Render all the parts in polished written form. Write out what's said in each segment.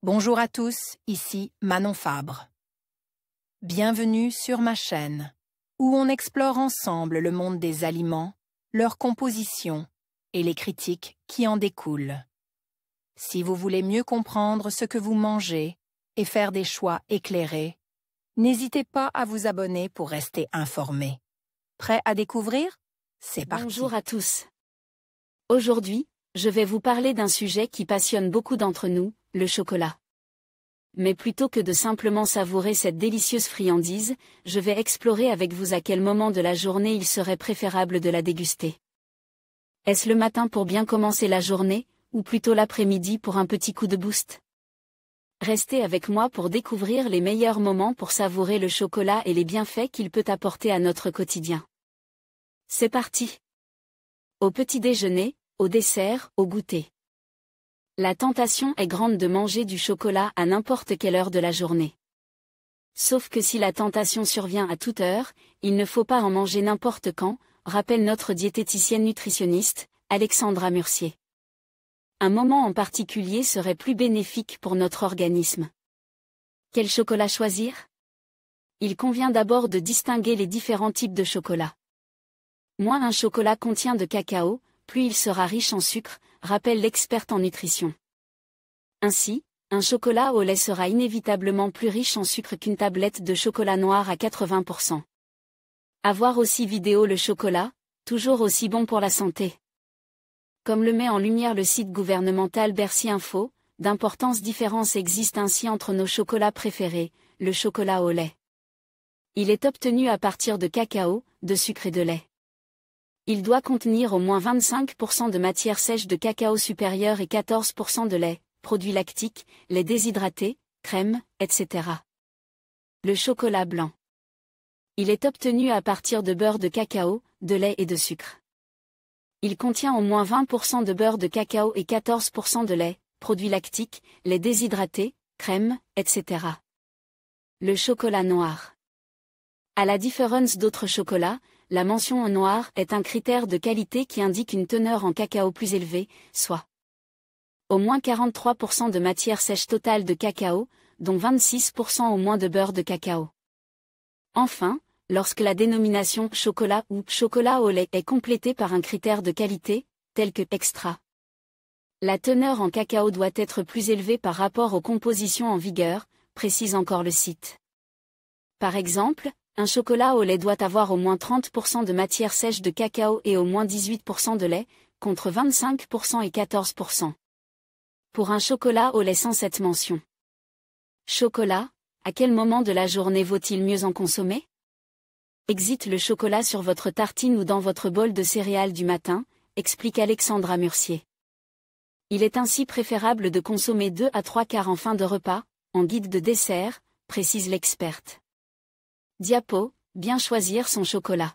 Bonjour à tous, ici Manon Fabre. Bienvenue sur ma chaîne, où on explore ensemble le monde des aliments, leur composition et les critiques qui en découlent. Si vous voulez mieux comprendre ce que vous mangez et faire des choix éclairés, n'hésitez pas à vous abonner pour rester informé. Prêt à découvrir? C'est parti. Bonjour à tous. Aujourd'hui, je vais vous parler d'un sujet qui passionne beaucoup d'entre nous, le chocolat. Mais plutôt que de simplement savourer cette délicieuse friandise, je vais explorer avec vous à quel moment de la journée il serait préférable de la déguster. Est-ce le matin pour bien commencer la journée, ou plutôt l'après-midi pour un petit coup de boost? Restez avec moi pour découvrir les meilleurs moments pour savourer le chocolat et les bienfaits qu'il peut apporter à notre quotidien. C'est parti! Au petit déjeuner, au dessert, au goûter. La tentation est grande de manger du chocolat à n'importe quelle heure de la journée. Sauf que si la tentation survient à toute heure, il ne faut pas en manger n'importe quand, rappelle notre diététicienne nutritionniste, Alexandra Murcier. Un moment en particulier serait plus bénéfique pour notre organisme. Quel chocolat choisir? Il convient d'abord de distinguer les différents types de chocolat. Moins un chocolat contient de cacao, plus il sera riche en sucre, rappelle l'experte en nutrition. Ainsi, un chocolat au lait sera inévitablement plus riche en sucre qu'une tablette de chocolat noir à 80%. À voir aussi vidéo le chocolat, toujours aussi bon pour la santé. Comme le met en lumière le site gouvernemental Bercy Info, d'importantes différences existent ainsi entre nos chocolats préférés, le chocolat au lait. Il est obtenu à partir de cacao, de sucre et de lait. Il doit contenir au moins 25% de matière sèche de cacao supérieure et 14% de lait, produits lactiques, lait déshydraté, crème, etc. Le chocolat blanc. Il est obtenu à partir de beurre de cacao, de lait et de sucre. Il contient au moins 20% de beurre de cacao et 14% de lait, produits lactiques, lait déshydraté, crème, etc. Le chocolat noir. À la différence d'autres chocolats, la mention en noir est un critère de qualité qui indique une teneur en cacao plus élevée, soit au moins 43% de matière sèche totale de cacao, dont 26% au moins de beurre de cacao. Enfin, lorsque la dénomination chocolat ou chocolat au lait est complétée par un critère de qualité, tel que extra. La teneur en cacao doit être plus élevée par rapport aux compositions en vigueur, précise encore le site. Par exemple, un chocolat au lait doit avoir au moins 30% de matière sèche de cacao et au moins 18% de lait, contre 25% et 14%. Pour un chocolat au lait sans cette mention. Chocolat, à quel moment de la journée vaut-il mieux en consommer? Exit le chocolat sur votre tartine ou dans votre bol de céréales du matin, explique Alexandra Murcier. Il est ainsi préférable de consommer 2 à 3 quarts en fin de repas, en guide de dessert, précise l'experte. Diapo, bien choisir son chocolat.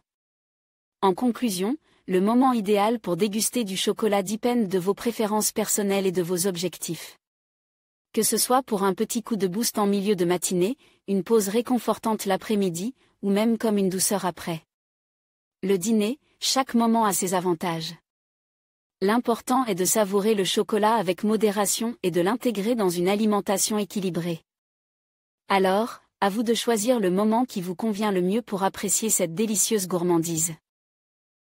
En conclusion, le moment idéal pour déguster du chocolat dépend de vos préférences personnelles et de vos objectifs. Que ce soit pour un petit coup de boost en milieu de matinée, une pause réconfortante l'après-midi, ou même comme une douceur après le dîner, chaque moment a ses avantages. L'important est de savourer le chocolat avec modération et de l'intégrer dans une alimentation équilibrée. Alors, à vous de choisir le moment qui vous convient le mieux pour apprécier cette délicieuse gourmandise.